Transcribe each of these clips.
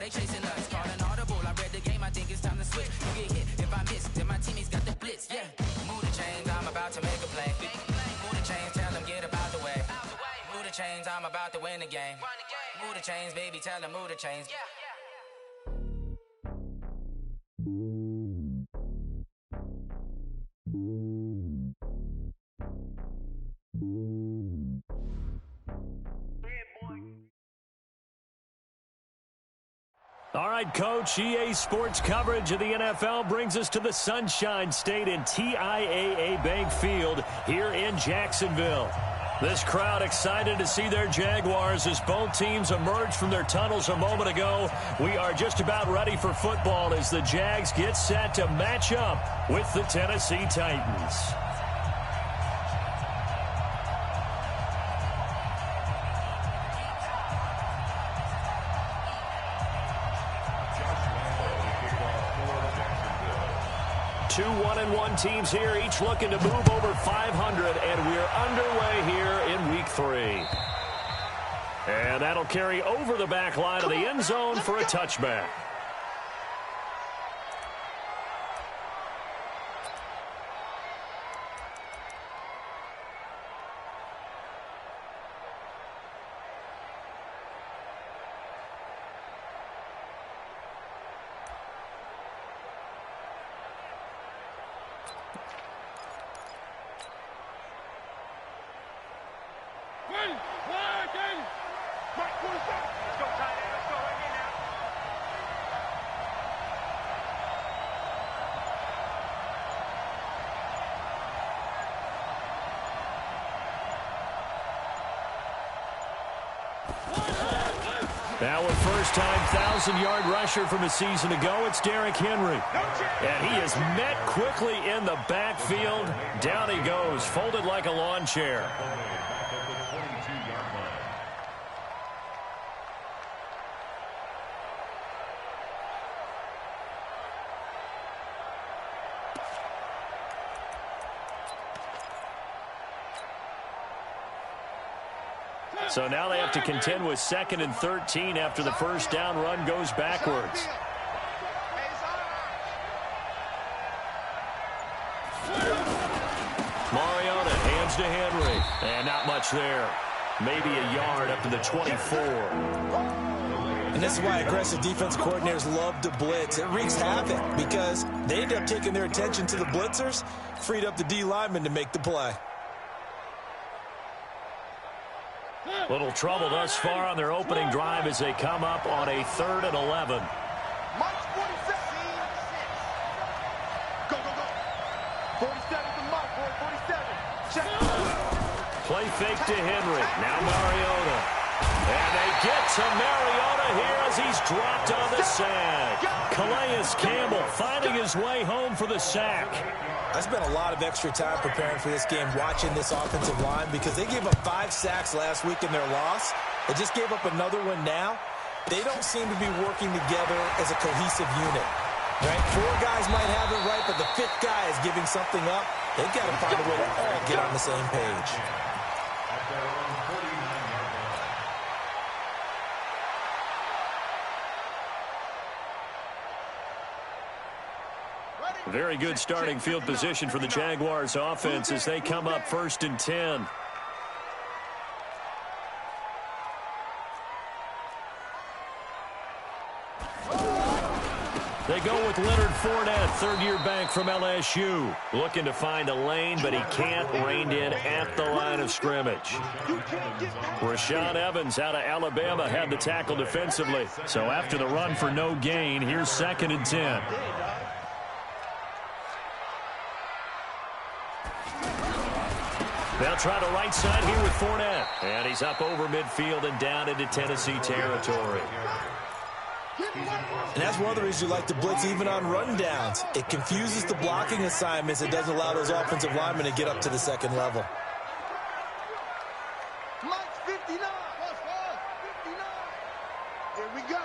they chasing us. Call an audible, I read the game, I think it's time to switch. You get hit, if I miss, then my teammates got the blitz, yeah. Move the chains, I'm about to make a play. Move the chains, tell them get up out the way. Move the chains, I'm about to win the game. Move the chains, baby, tell them move the chains. All right, Coach, EA Sports coverage of the NFL brings us to the Sunshine State in TIAA Bank Field here in Jacksonville. This crowd excited to see their Jaguars as both teams emerged from their tunnels a moment ago. We are just about ready for football as the Jags get set to match up with the Tennessee Titans. Two 1-1 teams here, each looking to move over 500, and we're underway here in Week 3. And that'll carry over the back line of the end zone for a touchback. Now with first-time 1,000-yard rusher from a season ago, it's Derrick Henry. And he is met quickly in the backfield. Down he goes, folded like a lawn chair. So now they have to contend with 2nd and 13 after the first down run goes backwards. Mariota hands to Henry. And not much there. Maybe a yard up to the 24. And this is why aggressive defense coordinators love to blitz. It wreaks havoc because they end up taking their attention to the blitzers, freed up the D lineman to make the play. Little trouble thus far on their opening drive as they come up on a 3rd and 11. March 47. Go, go, go. 47 the mark, boy. 47. Check. Play fake to Henry. Now Mariota. And they get to Mariota here as he's dropped on the sack. Calais Campbell finding his way home for the sack. I spent a lot of extra time preparing for this game watching this offensive line because they gave up 5 sacks last week in their loss. They just gave up another one now. They don't seem to be working together as a cohesive unit. Right? 4 guys might have it right, but the 5th guy is giving something up. They've got to find a way to all get on the same page. Very good starting field position for the Jaguars offense as they come up 1st and 10. They go with Leonard Fournette, 3rd-year back from LSU. Looking to find a lane, but he can't, reined in at the line of scrimmage. Rashaan Evans out of Alabama had the tackle defensively. So after the run for no gain, here's 2nd and 10. They'll try the right side here with Fournette. And he's up over midfield and down into Tennessee territory. And that's one of the reasons you like to blitz even on rundowns. It confuses the blocking assignments. It doesn't allow those offensive linemen to get up to the 2nd level. March 59. 59. Here we go.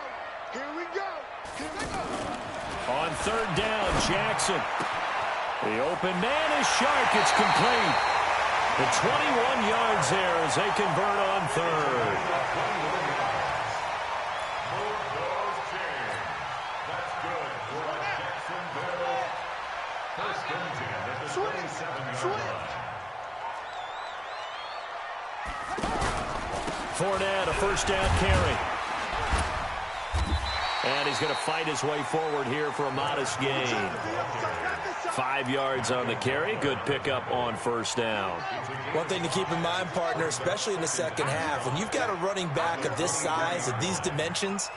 Here we go. Here we go. On 3rd down, Jackson. The open man is sharp. It's complete. The 21 yards there as they convert on 3rd. Fournette, a first down carry. And he's going to fight his way forward here for a modest gain. 5 yards on the carry. Good pickup on first down. One thing to keep in mind, partner, especially in the second half, when you've got a running back of this size, of these dimensions,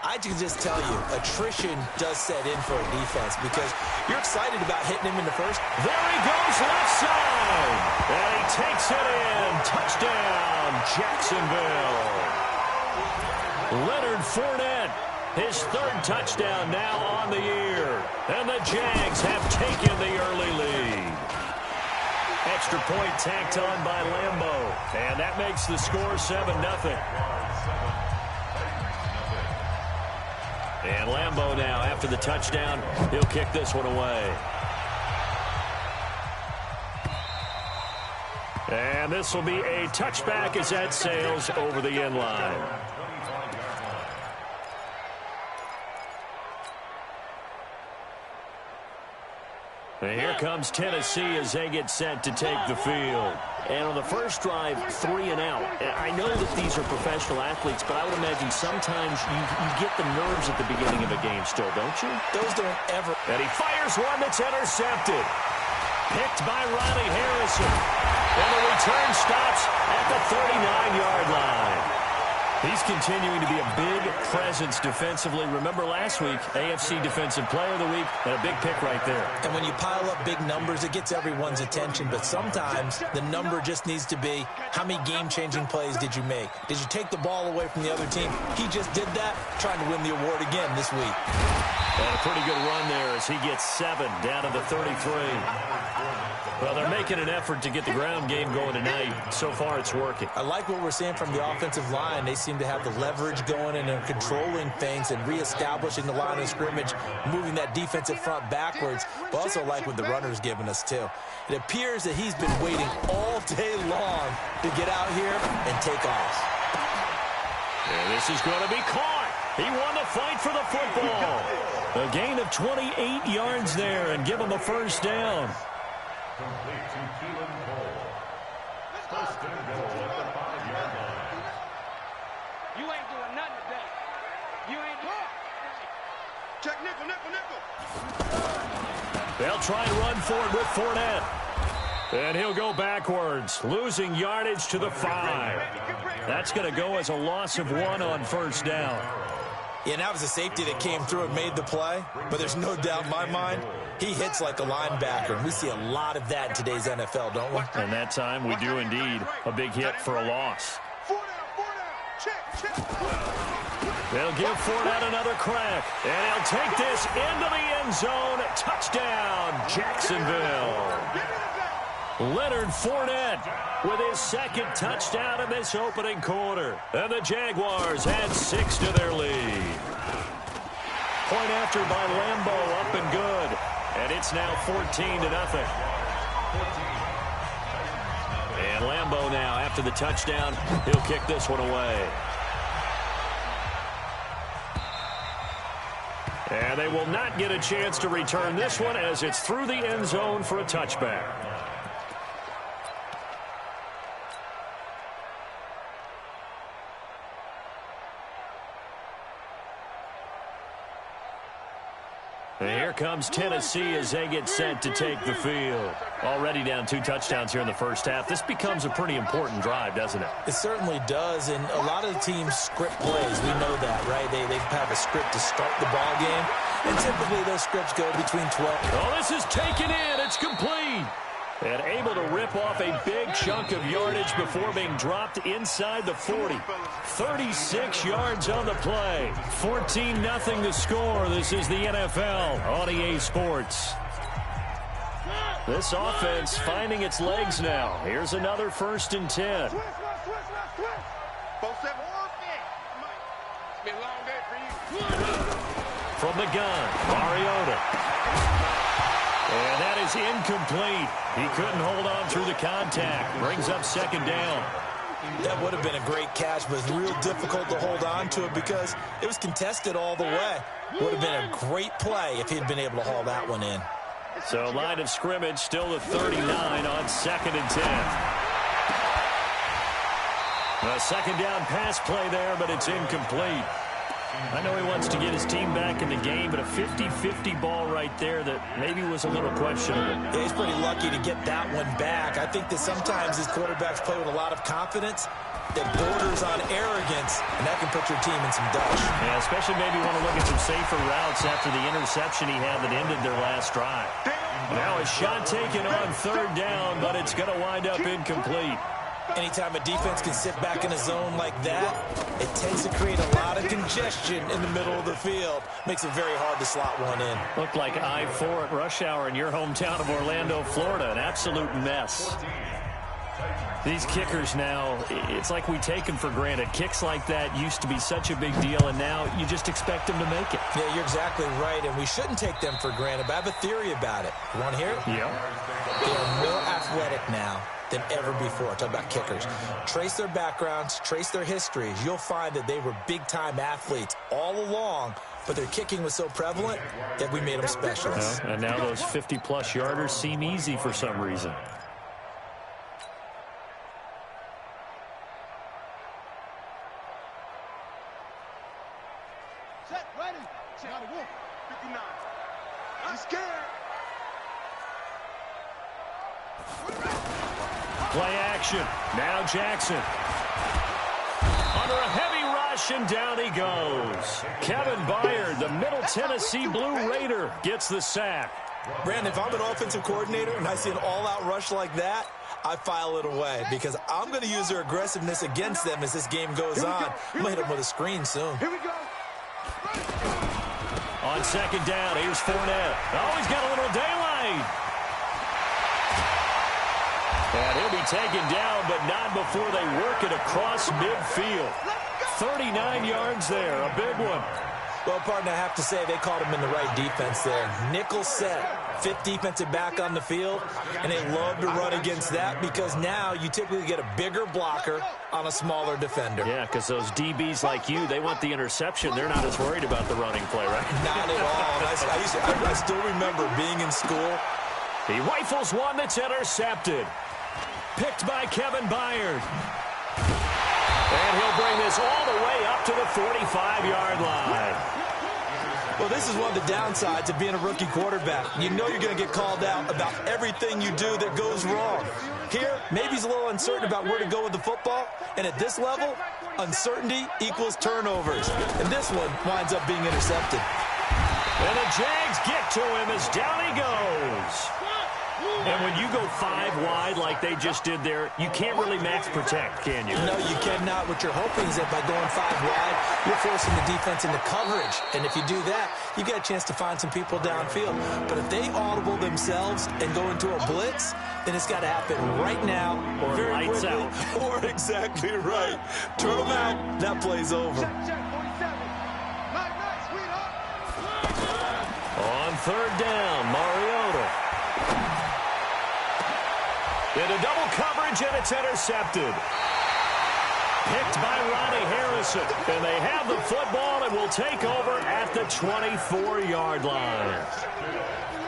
I can just tell you, attrition does set in for a defense because you're excited about hitting him in the first. There he goes, left side. And he takes it in. Touchdown, Jacksonville. Leonard Fournette, his third touchdown now on the year. And the Jags have taken the early lead. Extra point tacked on by Lambeau. And that makes the score 7-0. And Lambeau now, after the touchdown, he'll kick this one away. And this will be a touchback as that sails over the end line. And here comes Tennessee as they get set to take the field. And on the first drive, 3 and out. I know that these are professional athletes, but I would imagine sometimes you get the nerves at the beginning of a game still, don't you? Those don't ever. And he fires one that's intercepted. Picked by Ronnie Harrison. And the return stops at the 39-yard line. He's continuing to be a big presence defensively. Remember last week, AFC Defensive Player of the Week, and a big pick right there. And when you pile up big numbers, it gets everyone's attention. But sometimes the number just needs to be, how many game-changing plays did you make? Did you take the ball away from the other team? He just did that, trying to win the award again this week. And a pretty good run there as he gets 7 down to the 33. Well, they're making an effort to get the ground game going tonight. So far, it's working. I like what we're seeing from the offensive line. They seem to have the leverage going and are controlling things and reestablishing the line of scrimmage, moving that defensive front backwards. But also like what the runner's giving us, too. It appears that he's been waiting all day long to get out here and take off. And this is going to be caught. He won the fight for the football. A gain of 28 yards there and give him a first down. Complete to Keelan Cole. First and goal at the 5-yard line. You ain't doing nothing today. You ain't doing. Check nickel, nickel, nickel. They'll try and run forward with Fournette. And he'll go backwards, losing yardage to the 5. That's going to go as a loss of 1 on first down. Yeah, and that was a safety that came through and made the play. But there's no doubt in my mind, he hits like a linebacker. And we see a lot of that in today's NFL, don't we? And that time we do indeed. A big hit for a loss. 4 down. Check. They'll give Fournette another crack. And he'll take this into the end zone. Touchdown, Jacksonville. Leonard Fournette with his second touchdown in this opening quarter. And the Jaguars add 6 to their lead. Point after by Lambeau, up and good. And it's now 14-0. And Lambeau now, after the touchdown, he'll kick this one away. And they will not get a chance to return this one as it's through the end zone for a touchback. And here comes Tennessee as they get set to take the field. Already down 2 touchdowns here in the first half. This becomes a pretty important drive, doesn't it? It certainly does, and a lot of the teams script plays. We know that, right? They have a script to start the ball game, and typically those scripts go between 12. Oh, this is taken in. It's complete. And able to rip off a big chunk of yardage before being dropped inside the 40. 36 yards on the play. 14-0 the score. This is the NFL on EA Sports. This offense finding its legs now. Here's another 1st and 10. From the gun, Mariota. And that is incomplete. He couldn't hold on through the contact. Brings up 2nd down. That would have been a great catch, but it's real difficult to hold on to it because it was contested all the way. Would have been a great play if he'd been able to haul that one in. So line of scrimmage still the 39 on 2nd and 10. A second down pass play there, but it's incomplete. I know he wants to get his team back in the game, but a 50-50 ball right there that maybe was a little questionable. Yeah, he's pretty lucky to get that one back. I think that sometimes his quarterbacks play with a lot of confidence that borders on arrogance, and that can put your team in some dutch. Yeah, especially maybe want to look at some safer routes after the interception he had that ended their last drive. Now a shot taken on 3rd down, but it's going to wind up incomplete. Anytime a defense can sit back in a zone like that, it tends to create a lot of congestion in the middle of the field. Makes it very hard to slot one in. Looked like I-4 at rush hour in your hometown of Orlando, Florida. An absolute mess. These kickers now, it's like we take them for granted. Kicks like that used to be such a big deal, and now you just expect them to make it. Yeah, you're exactly right, and we shouldn't take them for granted, but I have a theory about it. You want to hear it? Yeah. They are more athletic now than ever before. Talk about kickers. Trace their backgrounds, trace their histories. You'll find that they were big-time athletes all along, but their kicking was so prevalent that we made them specialists. And now those 50-plus yarders seem easy for some reason. Set, ready. Not a wolf. 59. I'm scared. Play action. Now Jackson. Under a heavy rush, and down he goes. Kevin Byard, the Middle Tennessee Blue Raider, gets the sack. Brandon, if I'm an offensive coordinator and I see an all-out rush like that, I file it away because I'm going to use their aggressiveness against them as this game goes on. I'm going to hit them with a screen soon. Here we go. On 2nd down, here's Fournette. Oh, he's got a little daylight. And he'll be taken down, but not before they work it across midfield. 39 yards there, a big one. Well, partner, I have to say they called him in the right defense there. Nickel set, 5th defensive back on the field, and they love to run against that because now you typically get a bigger blocker on a smaller defender. Yeah, because those DBs like you, they want the interception. They're not as worried about the running play, right? Not at all. I still remember being in school. He rifles one that's intercepted. Picked by Kevin Byard. And he'll bring this all the way up to the 45-yard line. Well, this is one of the downsides of being a rookie quarterback. You know you're going to get called out about everything you do that goes wrong. Here, maybe he's a little uncertain about where to go with the football. And at this level, uncertainty equals turnovers. And this one winds up being intercepted. And the Jags get to him as down he goes. And when you go 5 wide like they just did there, you can't really max protect, can you? No, you cannot. What you're hoping is that by going 5 wide, you're forcing the defense into coverage. And if you do that, you get a chance to find some people downfield. But if they audible themselves and go into a blitz, then it's got to happen right now. Or very lights quickly. out. Or exactly right. Turn them out. That play's over. On 3rd down, Mariota. Into double coverage, and it's intercepted. Picked by Ronnie Harrison. And they have the football and will take over at the 24-yard line.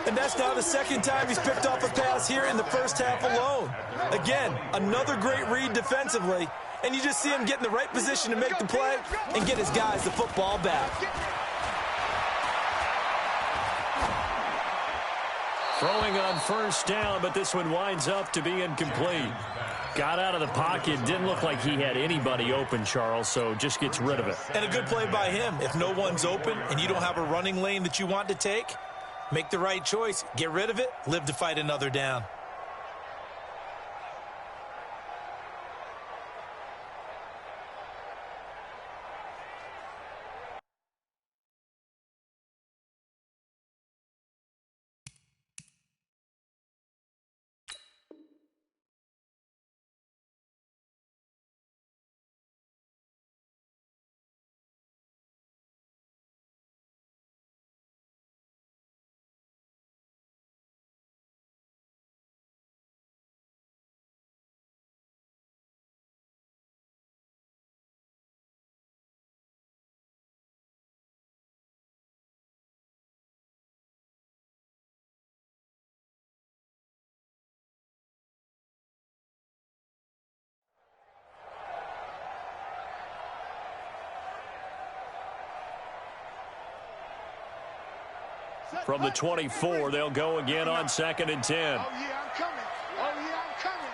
And that's now the 2nd time he's picked off a pass here in the first half alone. Again, another great read defensively. And you just see him get in the right position to make the play and get his guys the football back. Throwing on 1st down, but this one winds up to be incomplete. Got out of the pocket. Didn't look like he had anybody open, Charles, so just gets rid of it. And a good play by him. If no one's open and you don't have a running lane that you want to take, make the right choice. Get rid of it. Live to fight another down. From the 24, they'll go again on 2nd and 10. Oh, yeah, I'm coming. Oh, yeah, I'm coming.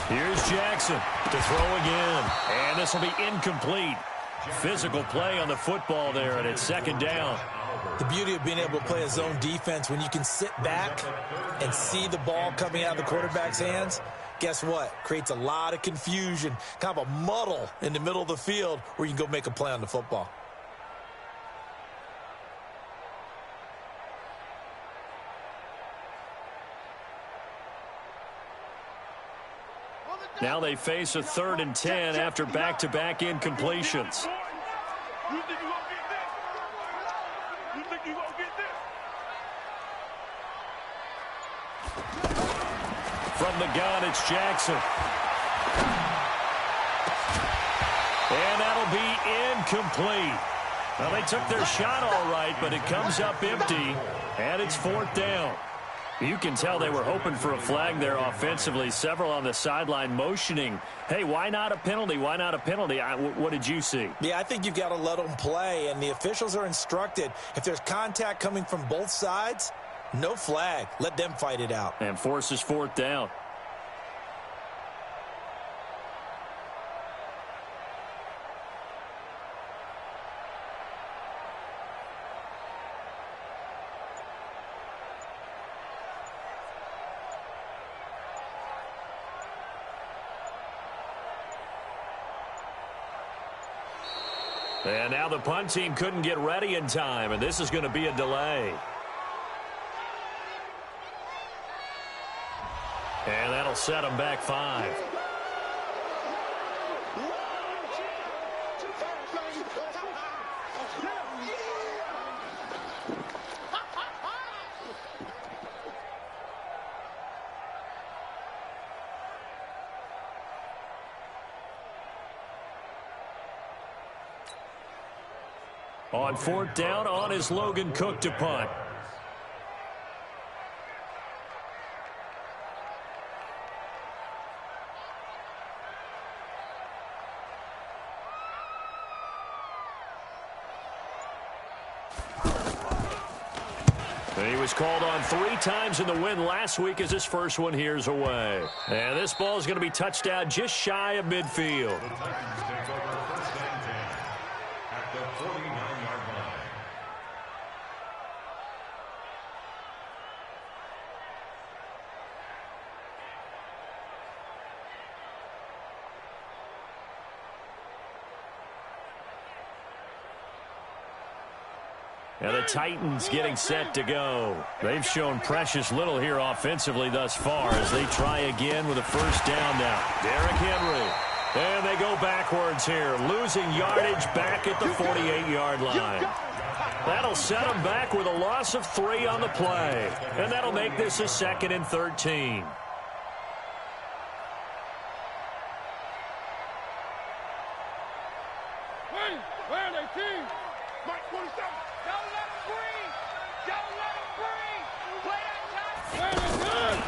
Here's Jackson to throw again. And this will be incomplete. Physical play on the football there, and it's 2nd down. The beauty of being able to play a zone defense, when you can sit back and see the ball coming out of the quarterback's hands, guess what? Creates a lot of confusion, kind of a muddle in the middle of the field where you can go make a play on the football. Now they face a 3rd and 10 after back-to-back incompletions. You think you gonna get this? You think you gonna get this? From the gun, it's Jackson. And that'll be incomplete. Well, they took their shot all right, but it comes up empty, and it's 4th down. You can tell they were hoping for a flag there offensively. Several on the sideline motioning, hey, why not a penalty? Why not a penalty? What did you see? Yeah, I think you've got to let them play, and the officials are instructed, if there's contact coming from both sides, no flag. Let them fight it out. And forces 4th down. And now the punt team couldn't get ready in time, and this is going to be a delay. And that'll set them back 5. On 4th down, on is Logan Cook to punt. He was called on 3 times in the win last week as his first one here's away. And this ball is going to be touched down just shy of midfield. The Titans take over 1st and 10 at the 49-yard line. And the Titans getting set to go. They've shown precious little here offensively thus far as they try again with a 1st down now. Derrick Henry. And they go backwards here, losing yardage back at the 48-yard line. That'll set them back with a loss of 3 on the play. And that'll make this a 2nd and 13. Where are they, team? Mike 27. Don't let him breathe. Don't let him breathe. Play that time.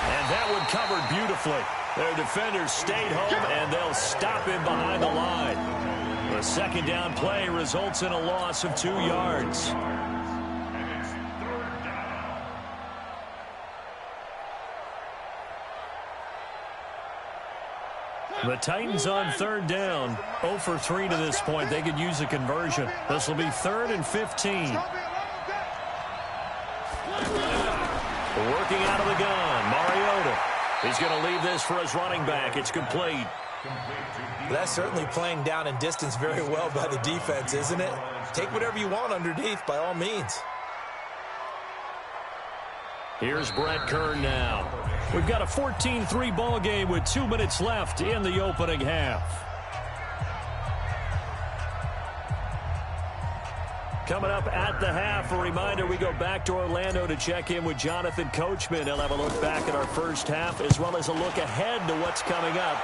And that one covered beautifully. Their defenders stayed home, and they'll stop him behind the line. The 2nd down play results in a loss of 2 yards. And it's 3rd down. The Titans on 3rd down, 0 for 3 to this point. They could use a conversion. This will be 3rd and 15. Working out of the gun, Mariota. He's going to leave this for his running back. It's complete. That's certainly playing down and distance very well by the defense, isn't it? Take whatever you want underneath, by all means. Here's Brett Kern now. We've got a 14-3 ball game with 2 minutes left in the opening half. Coming up at the half, a reminder, we go back to Orlando to check in with Jonathan Coachman. He'll have a look back at our first half as well as a look ahead to what's coming up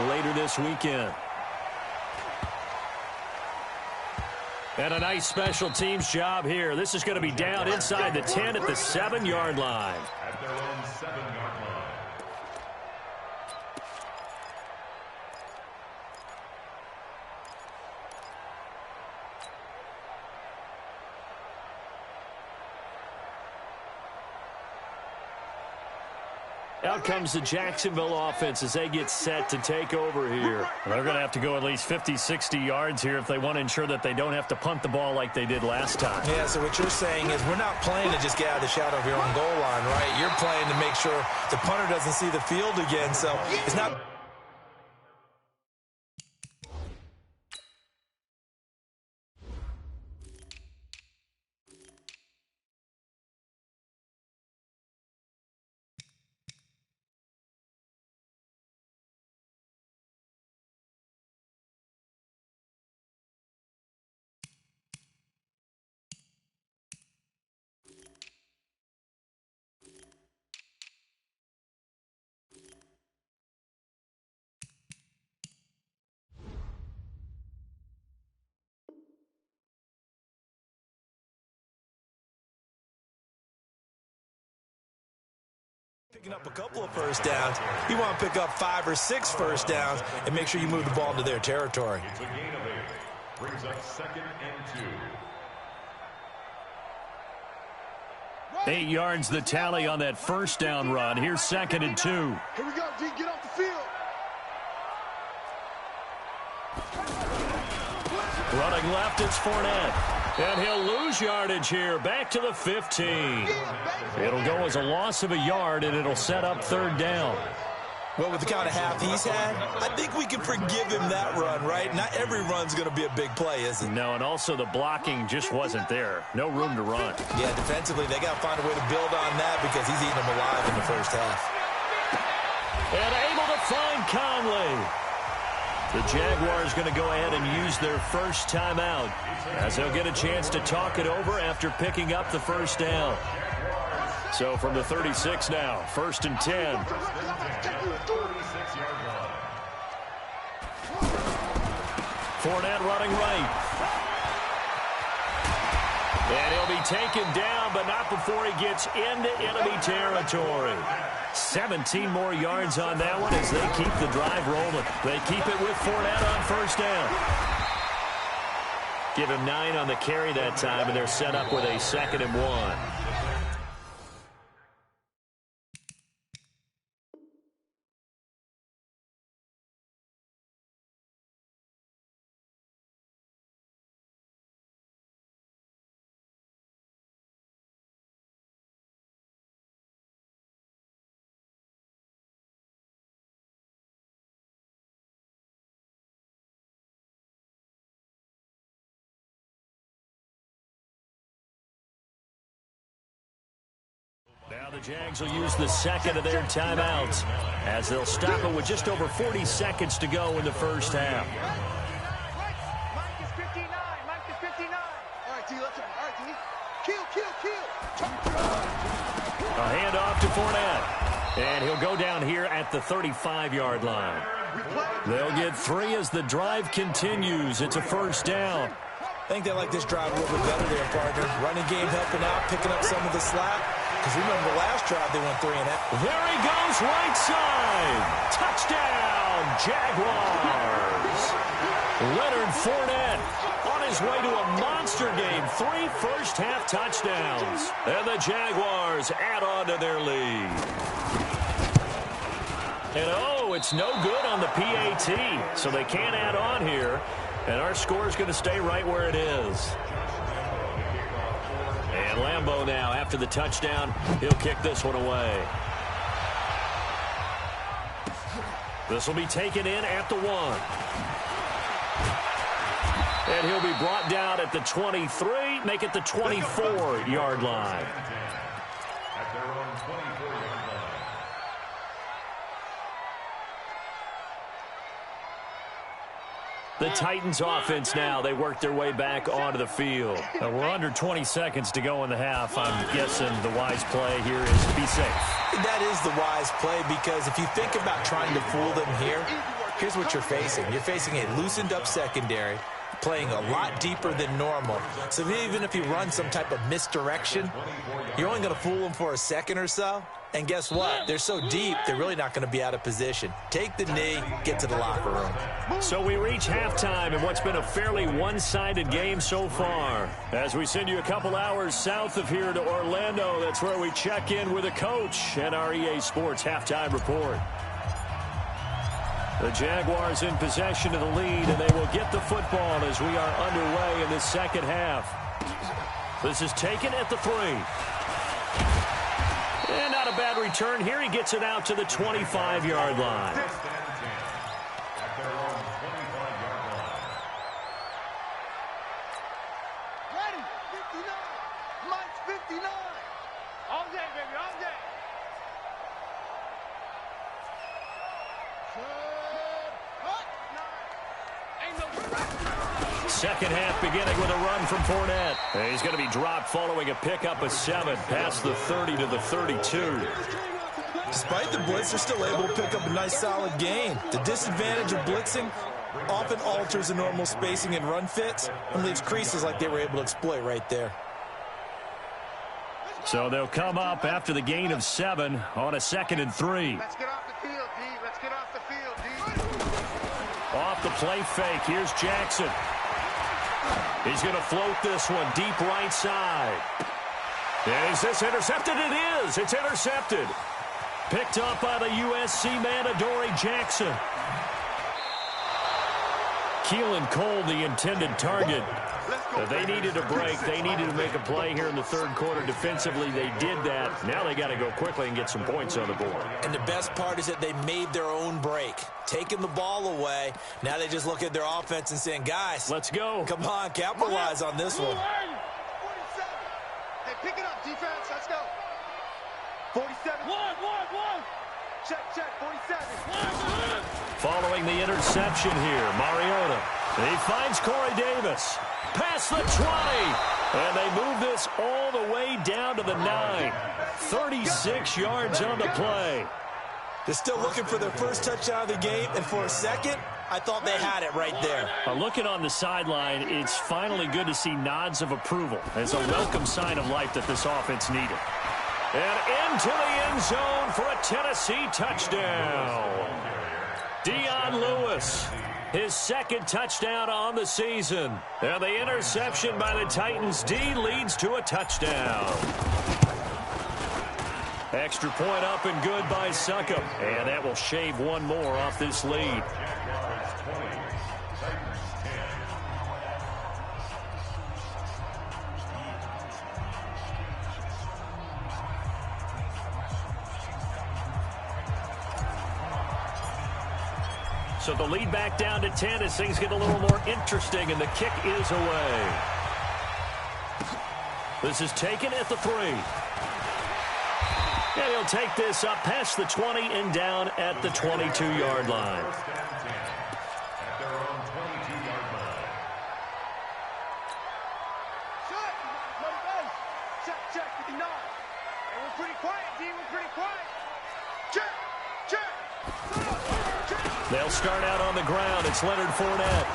later this weekend. And a nice special teams job here. This is going to be down inside the 10 at the 7-yard line. At their own 7-yard line. Out comes the Jacksonville offense as they get set to take over here. They're going to have to go at least 50, 60 yards here if they want to ensure that they don't have to punt the ball like they did last time. Yeah, so what you're saying is we're not playing to just get out of the shadow of your own goal line, right? You're playing to make sure the punter doesn't see the field again, so it's not... Picking up a couple of first downs. You want to pick up 5 or 6 first downs and make sure you move the ball into their territory. It's a gain of 8. Brings up 2nd and 2. 8 yards the tally on that first down run. Here's 2nd and 2. Here we go, D. Get off the field. Running left, it's Fournette. And he'll lose yardage here, back to the 15. It'll go as a loss of a yard, and it'll set up 3rd down. Well, with the kind of half he's had, I think we can forgive him that run, right? Not every run's going to be a big play, is it? No, and also the blocking just wasn't there. No room to run. Yeah, defensively, they got to find a way to build on that because he's eating them alive in the first half. And able to find Conley. The Jaguars going to go ahead and use their first timeout as they'll get a chance to talk it over after picking up the first down. So from the 36 now, 1st and 10. Fournette running right. And he'll be taken down, but not before he gets into enemy territory. 17 more yards on that one as they keep the drive rolling. They keep it with Fournette on first down. Give him 9 on the carry that time, and they're set up with a 2nd and 1. Now the Jags will use the 2nd of their timeouts as they'll stop it with just over 40 seconds to go in the first half. Mike is 59. Mike is 59. All right, T. Let's go. All right, T. Kill. A handoff to Fournette. And he'll go down here at the 35-yard line. They'll get 3 as the drive continues. It's a first down. I think they like this drive a little bit better there, partner. Running game helping out, picking up some of the slack. Because remember the last drive, they went 3 and out. There he goes, right side. Touchdown, Jaguars. Leonard Fournette on his way to a monster game. 3 first-half touchdowns. And the Jaguars add on to their lead. And oh, it's no good on the PAT, so they can't add on here. And our score is going to stay right where it is. And Lambeau now, after the touchdown, he'll kick this one away. This will be taken in at the 1. And he'll be brought down at the 23, make it the 24-yard line. At their own 24-yard line. The Titans offense now, they work their way back onto the field. We're under 20 seconds to go in the half. I'm guessing the wise play here is be safe. That is the wise play because if you think about trying to fool them here, here's what you're facing. You're facing a loosened up secondary, playing a lot deeper than normal. So even if you run some type of misdirection, you're only going to fool them for a second or so, And guess what? They're so deep, they're really not going to be out of position. Take the knee, get to the locker room. So we reach halftime in what's been a fairly one-sided game so far. As we send you a couple hours south of here to Orlando, that's where we check in with a coach and our EA Sports halftime report. The Jaguars in possession of the lead, and they will get the football as we are underway in the second half. This is taken at the 3. And not a bad return here. He gets it out to the 25-yard line. Ready, 59. Mike's 59. All day, baby, all day. Second half beginning with a run from Fournette. And he's going to be dropped following a pickup of 7 past the 30 to the 32. Despite the blitz, they're still able to pick up a nice solid gain. The disadvantage of blitzing often alters the normal spacing and run fits and leaves creases like they were able to exploit right there. So they'll come up after the gain of 7 on a 2nd and 3. Let's get off the field, D. Let's get off the field, D. Off the play fake, here's Jackson. He's going to float this one deep right side. Is this intercepted? It is. It's intercepted. Picked up by the USC man, Adoree Jackson. Keelan Cole, the intended target. They needed a break. They needed to make a play here in the third quarter defensively. They did that. Now they got to go quickly and get some points on the board. And the best part is that they made their own break, taking the ball away. Now they just look at their offense and saying, guys, let's go. Come on, capitalize on this one. 47. Hey, pick it up, defense. Let's go. 47. One. Check, 47. Following the interception here, Mariota. He finds Corey Davis. Past the 20. And they move this all the way down to the 9. 36 yards on the play. They're still looking for their first touchdown of the game, and for a second, I thought they had it right there. Looking on the sideline, it's finally good to see nods of approval as a welcome sign of life that this offense needed. And into the end zone for a Tennessee touchdown. Dion Lewis, his second touchdown on the season. And the interception by the Titans D leads to a touchdown. Extra point up and good by Succop. And that will shave one more off this lead. So the lead back down to 10 as things get a little more interesting, and the kick is away. This is taken at the 3. And he'll take this up past the 20 and down at the 22-yard line. Check, 59. And we're pretty quiet, D. We're pretty quiet. Check. They'll start out on the ground. It's Leonard Fournette.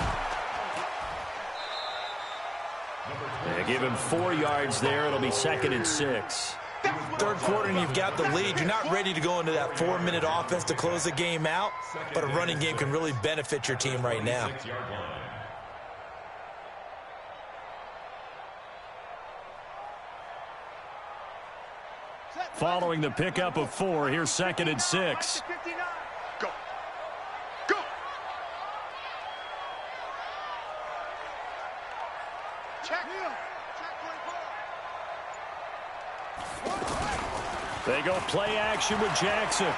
They give him 4 yards there. It'll be 2nd and 6. Third quarter and you've got the lead. You're not ready to go into that 4-minute offense to close the game out, but a running game can really benefit your team right now. Following the pickup of 4, here's 2nd and 6. Go. Check. They go play action with Jackson.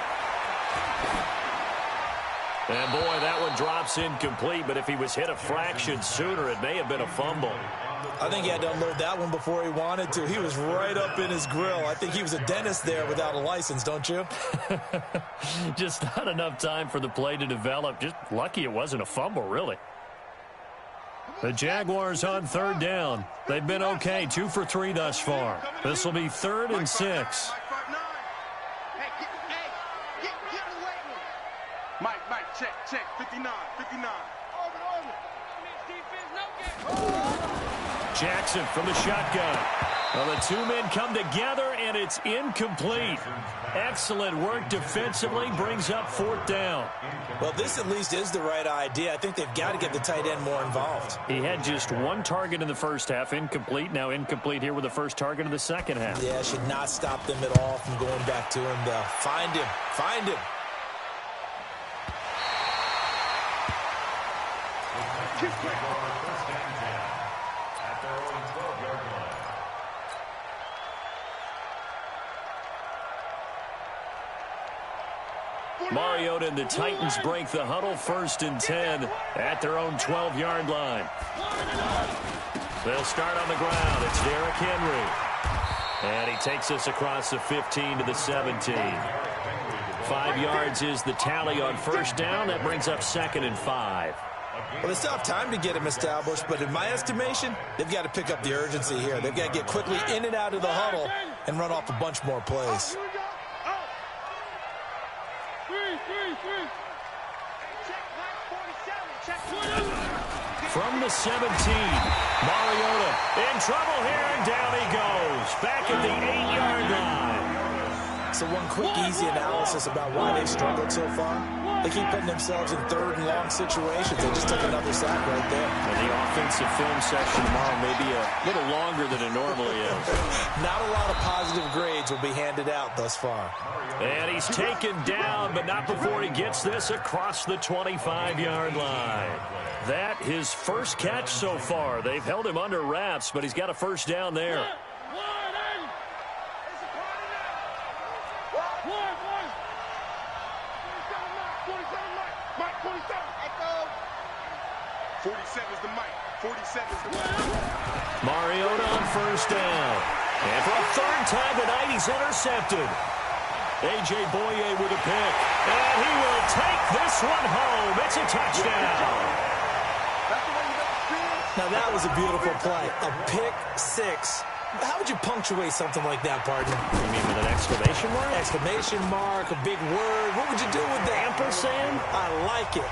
And boy, that one drops incomplete, but if he was hit a fraction sooner, it may have been a fumble. I think he had to unload that one before he wanted to. He was right up in his grill. I think he was a dentist there without a license, don't you? Just not enough time for the play to develop. Just lucky it wasn't a fumble, really. The Jaguars on third down. They've been okay, 2 for 3 thus far. This will be 3rd and 6. Mike, check, 59. Jackson from the shotgun. Well, the two men come together, and it's incomplete. Excellent work defensively, brings up 4th down. Well, this at least is the right idea. I think they've got to get the tight end more involved. He had just one target in the first half, incomplete. Now incomplete here with the first target of the second half. Yeah, should not stop them at all from going back to him, though. Find him. Find him. Mariota and the Titans break the huddle, 1st and 10 at their own 12-yard line. They'll start on the ground. It's Derrick Henry. And he takes us across the 15 to the 17. 5 yards is the tally on 1st down. That brings up 2nd and 5. Well, they still have time to get him established, but in my estimation, they've got to pick up the urgency here. They've got to get quickly in and out of the huddle and run off a bunch more plays. From the 17, Mariota in trouble here, and down he goes. Back at the 8-yard line. So one quick, easy analysis about why they've struggled so far. They keep putting themselves in 3rd and long situations. They just took another sack right there. And the offensive film session tomorrow may be a little longer than it normally is. Not a lot of positive grades will be handed out thus far. And he's taken down, but not before he gets this across the 25-yard line. That his first catch so far. They've held him under wraps, but he's got a 1st down there. Mariota on 1st down. And for a 3rd time tonight, he's intercepted. A.J. Boye with a pick. And he will take this one home. It's a touchdown. Now, that was a beautiful play. A pick 6. How would you punctuate something like that, partner? You mean with an exclamation mark? Exclamation mark, a big word. What would you do with that? Ampersand? I like it.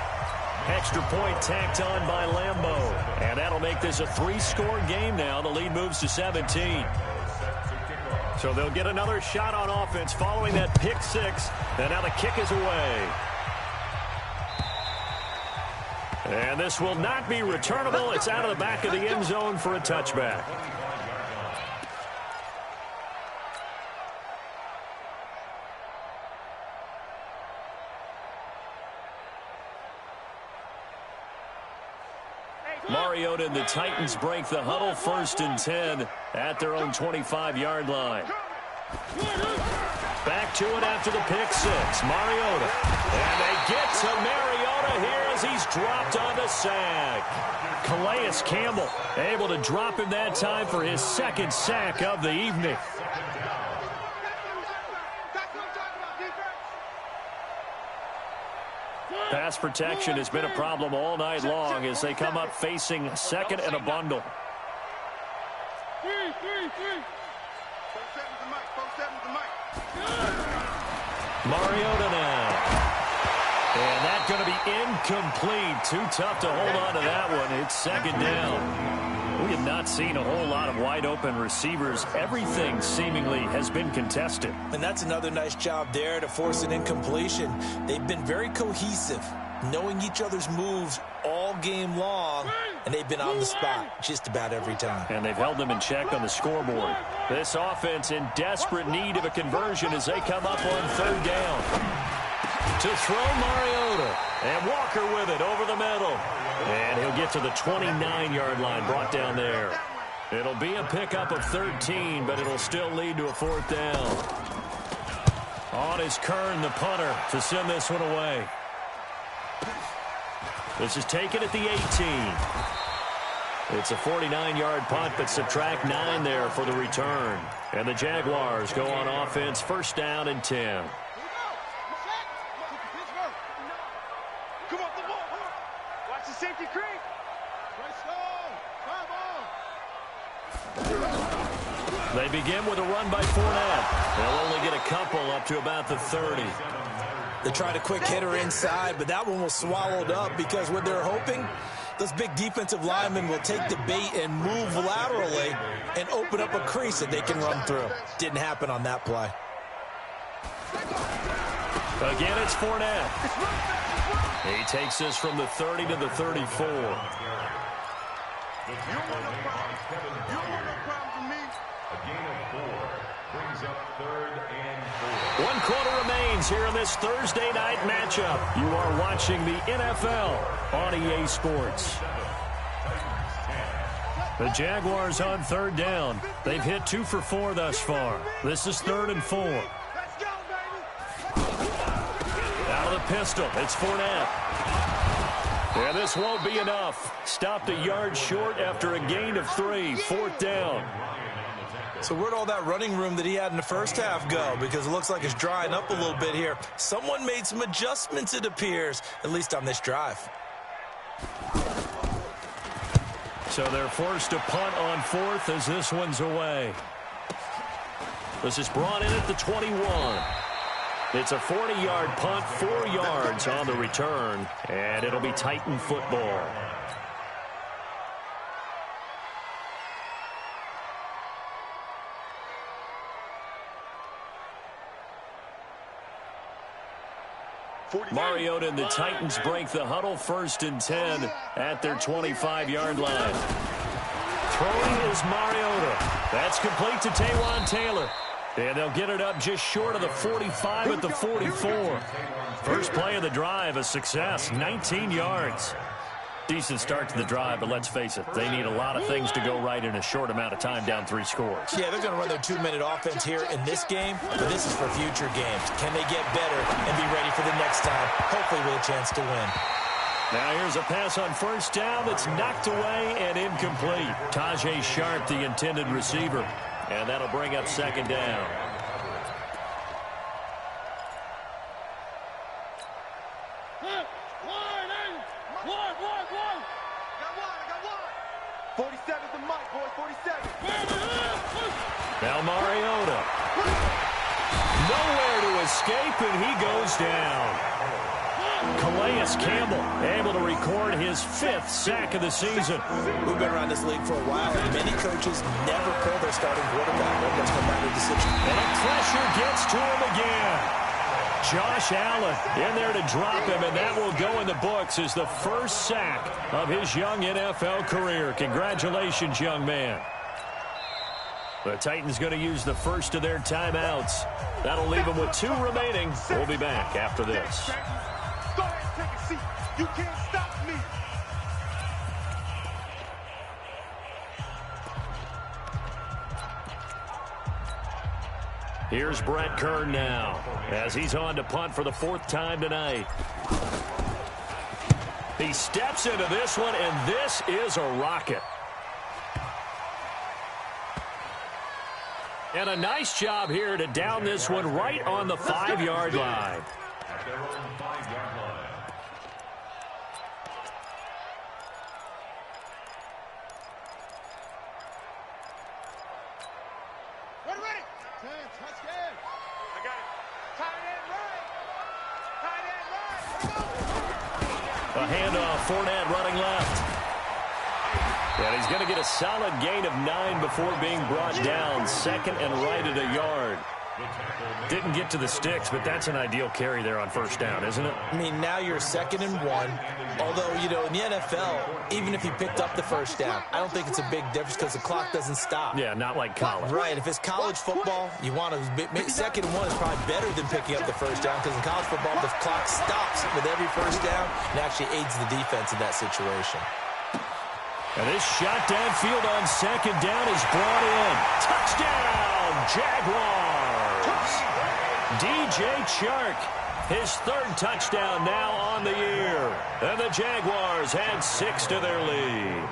Extra point tacked on by Lambo. And that'll make this a 3-score game now. The lead moves to 17. So they'll get another shot on offense following that pick 6. And now the kick is away. And this will not be returnable. It's out of the back of the end zone for a touchback. Mariota and the Titans break the huddle, 1st and 10 at their own 25-yard line. Back to it after the pick 6. Mariota. And they get to Mariota here as he's dropped on the sack. Calais Campbell able to drop him that time for his 2nd sack of the evening. Pass protection has been a problem all night long as they come up facing 2nd and a bundle. Mariota now. And that's going to be incomplete. Too tough to hold on to that one. It's 2nd down. We have not seen a whole lot of wide-open receivers. Everything seemingly has been contested. And that's another nice job there to force an incompletion. They've been very cohesive, knowing each other's moves all game long, and they've been on the spot just about every time. And they've held them in check on the scoreboard. This offense in desperate need of a conversion as they come up on 3rd down. To throw Mariota, and Walker with it over the middle. And he'll get to the 29-yard line, brought down there. It'll be a pickup of 13, but it'll still lead to a 4th down. On is Kern, the punter, to send this one away. This is taken at the 18. It's a 49-yard punt, but subtract 9 there for the return. And the Jaguars go on offense, 1st down and 10. Safety creek. They begin with a run by Fournette. They'll only get a couple up to about the 30. They tried a quick hitter inside, but that one was swallowed up because what they're hoping Those big defensive linemen will take the bait and move laterally and open up a crease that they can run through. Didn't happen on that play. Again, it's Fournette. He takes this from the 30 to the 34. You don't want no problem for me. A gain of 4 brings up 3rd and 4. 1 quarter remains here in this Thursday night matchup. You are watching the NFL on EA Sports. The Jaguars on 3rd down. They've hit 2 for 4 thus far. This is 3rd and 4. Let's go, baby. Out of the pistol, it's Fournette. And this won't be enough. Stopped a yard short after a gain of 3. 4th down. So where'd all that running room that he had in the first half go? Because it looks like it's drying up a little bit here. Someone made some adjustments, it appears, at least on this drive. So they're forced to punt on 4th as this one's away. This is brought in at the 21. It's a 40-yard punt, 4 yards on the return, and it'll be Titan football. Mariota and the Titans break the huddle, 1st and 10 at their 25-yard line. Throwing is Mariota. That's complete to Taywan Taylor. And they'll get it up just short of the 45 at the 44. First play of the drive, a success, 19 yards. Decent start to the drive, but let's face it, they need a lot of things to go right in a short amount of time, down 3 scores. Yeah, they're going to run their 2-minute offense here in this game, but this is for future games. Can they get better and be ready for the next time, hopefully with a chance to win? Now here's a pass on 1st down that's knocked away and incomplete. Tajay Sharp, the intended receiver, and that'll bring up 2nd down. Now Mariota. Nowhere to escape, and he goes down. Calais Campbell able to record his 5th sack of the season. We've been around this league for a while, and many coaches never pull their starting quarterback. That's no matter the decision. And a pressure gets to him again. Josh Allen in there to drop him, and that will go in the books as the first sack of his young NFL career. Congratulations, young man. The Titans going to use the first of their timeouts. That'll leave them with 2 remaining. We'll be back after this. Go ahead and take a seat. You can't stop me. Here's Brett Kern now as he's on to punt for the 4th time tonight. He steps into this one, and this is a rocket. And a nice job here to down this one right on the 5-yard line. At their own 5-yard line. Ready. Touchdown. I got it. Tight end right. A handoff, Fournette running left. And he's going to get a solid gain of 9 before being brought down. 2nd and right at a yard. Didn't get to the sticks, but that's an ideal carry there on 1st down, isn't it? I mean, now you're 2nd and 1. Although, you know, in the NFL, even if he picked up the 1st down, I don't think it's a big difference because the clock doesn't stop. Yeah, not like college. Right. If it's college football, you want to 2nd and 1 is probably better than picking up the 1st down because in college football, the clock stops with every 1st down and actually aids the defense in that situation. And this shot downfield on 2nd down is brought in. Touchdown, Jaguars! DJ Chark, his 3rd touchdown now on the year. And the Jaguars add 6 to their lead.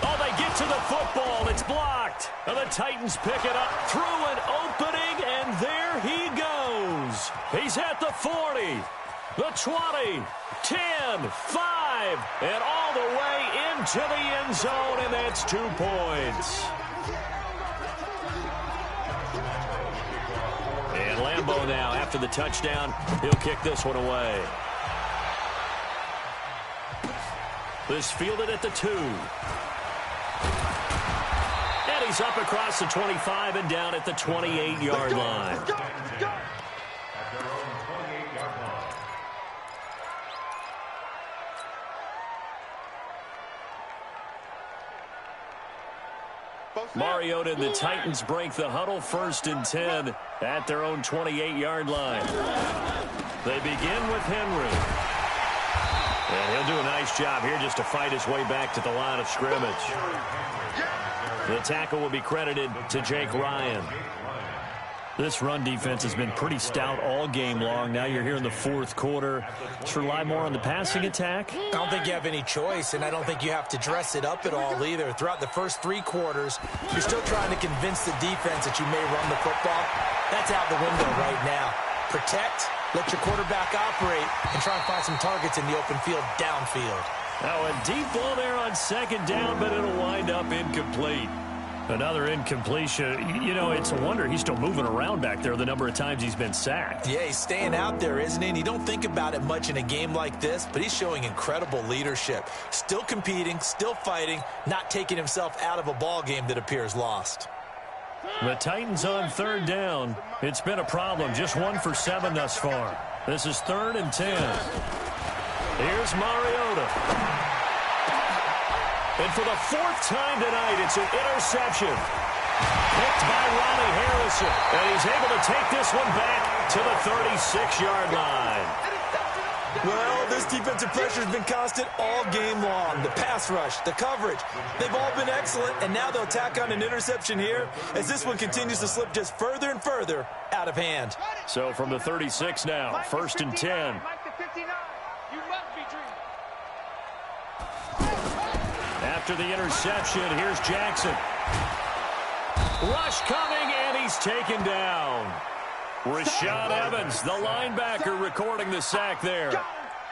Oh, they get to the football. It's blocked. And the Titans pick it up through an opening, and there he goes. He's at the 40. The 20, 10, 5, and all the way into the end zone, and that's 2 points. And Lambeau throw now. After the touchdown, he'll kick this one away. This fielded at the 2. And he's up across the 25 and down at the 28-yard line. At their own 28-yard line. Mariota and the Titans break the huddle, 1st and 10 at their own 28-yard line. They begin with Henry. And he'll do a nice job here just to fight his way back to the line of scrimmage. The tackle will be credited to Jake Ryan. This run defense has been pretty stout all game long. Now you're here in the 4th quarter. Just rely more on the passing attack. I don't think you have any choice, and I don't think you have to dress it up at all either. Throughout the first 3 quarters, you're still trying to convince the defense that you may run the football. That's out the window right now. Protect, let your quarterback operate, and try and find some targets in the open field downfield. Now a deep ball there on 2nd down, but it'll wind up incomplete. Another incompletion. You know, it's a wonder he's still moving around back there the number of times he's been sacked. Yeah, he's staying out there, isn't he? And you don't think about it much in a game like this, but he's showing incredible leadership. Still competing, still fighting, not taking himself out of a ball game that appears lost. The Titans on 3rd down. It's been a problem. Just 1 for 7 thus far. This is 3rd and 10. Here's Mariota. And for the 4th time tonight, it's an interception. Picked by Ronnie Harrison. And he's able to take this one back to the 36-yard line. Well, this defensive pressure has been constant all game long. The pass rush, the coverage, they've all been excellent, and now they'll tack on an interception here as this one continues to slip just further and further out of hand. So from the 36 now, 1st and 10. After the interception, here's Jackson. Rush coming, and he's taken down. Rashad Evans, the linebacker, recording the sack there.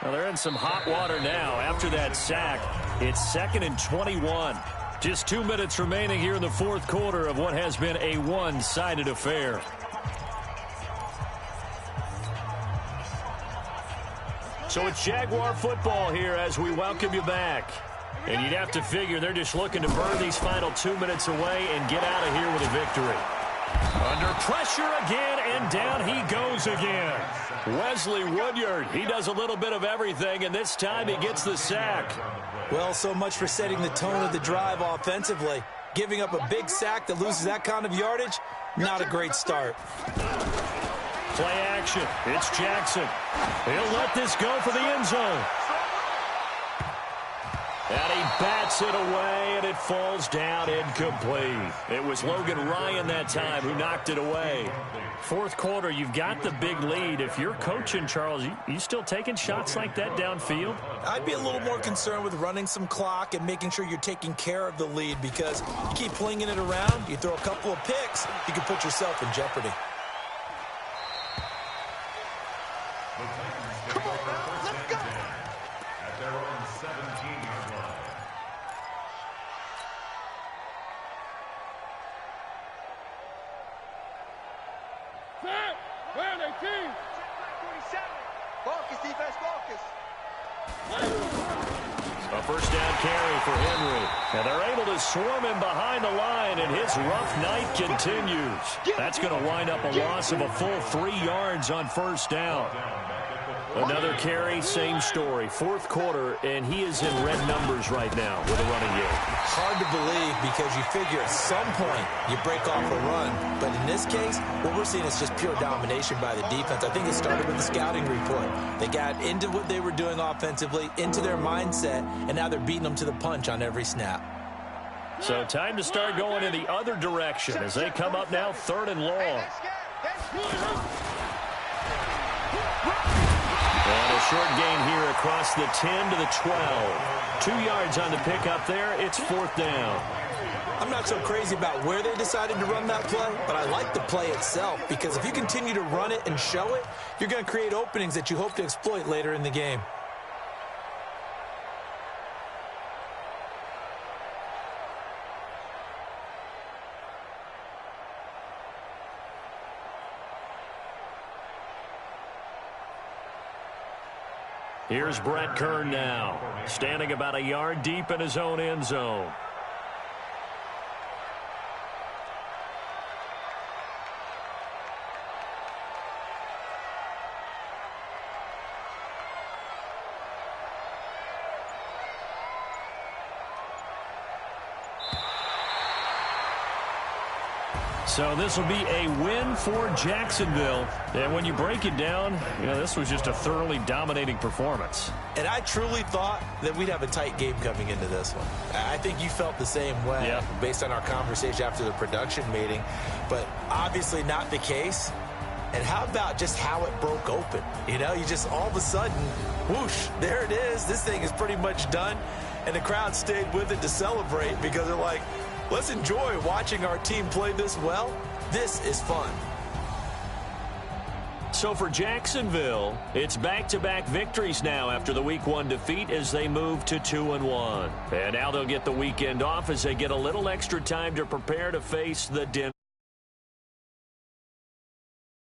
Now they're in some hot water now. After that sack, it's 2nd and 21. Just 2 minutes remaining here in the 4th quarter of what has been a one-sided affair. So it's Jaguar football here as we welcome you back. And you'd have to figure they're just looking to burn these final 2 minutes away and get out of here with a victory. Under pressure again, and down he goes again. Wesley Woodyard, he does a little bit of everything, and this time he gets the sack. Well, so much for setting the tone of the drive offensively. Giving up a big sack that loses that kind of yardage, not a great start. Play action. It's Jackson. He'll let this go for the end zone. And he bats it away, and it falls down incomplete. It was Logan Ryan that time who knocked it away. 4th quarter, you've got the big lead. If you're coaching, Charles, you still taking shots like that downfield? I'd be a little more concerned with running some clock and making sure you're taking care of the lead, because you keep flinging it around, you throw a couple of picks, you can put yourself in jeopardy. Come on, now, let's go. At their own 17-yard line. Set. Plan 18. Check 27. Focus, defense, focus. A 1st down carry for Henry. And they're able to swarm him behind the line, and his rough night continues. That's going to wind up a loss of a full 3 yards on 1st down. Another carry, same story. 4th quarter, and he is in red numbers right now with a running game. Hard to believe, because you figure at some point you break off a run. But in this case, what we're seeing is just pure domination by the defense. I think it started with the scouting report. They got into what they were doing offensively, into their mindset, and now they're beating them to the punch on every snap. So time to start going in the other direction as they come up now 3rd and long. And a short gain here across the 10 to the 12. 2 yards on the pickup there. It's 4th down. I'm not so crazy about where they decided to run that play, but I like the play itself, because if you continue to run it and show it, you're going to create openings that you hope to exploit later in the game. Here's Brett Kern now, standing about a yard deep in his own end zone. So this will be a win for Jacksonville. And when you break it down, this was just a thoroughly dominating performance. And I truly thought that we'd have a tight game coming into this one. I think you felt the same way based on our conversation after the production meeting, but obviously not the case. And how about just how it broke open? You just all of a sudden, whoosh, there it is. This thing is pretty much done. And the crowd stayed with it to celebrate because they're like, let's enjoy watching our team play this well. This is fun. So for Jacksonville, it's back-to-back victories now after the Week 1 defeat as they move to 2-1. And now they'll get the weekend off as they get a little extra time to prepare to face the Denver.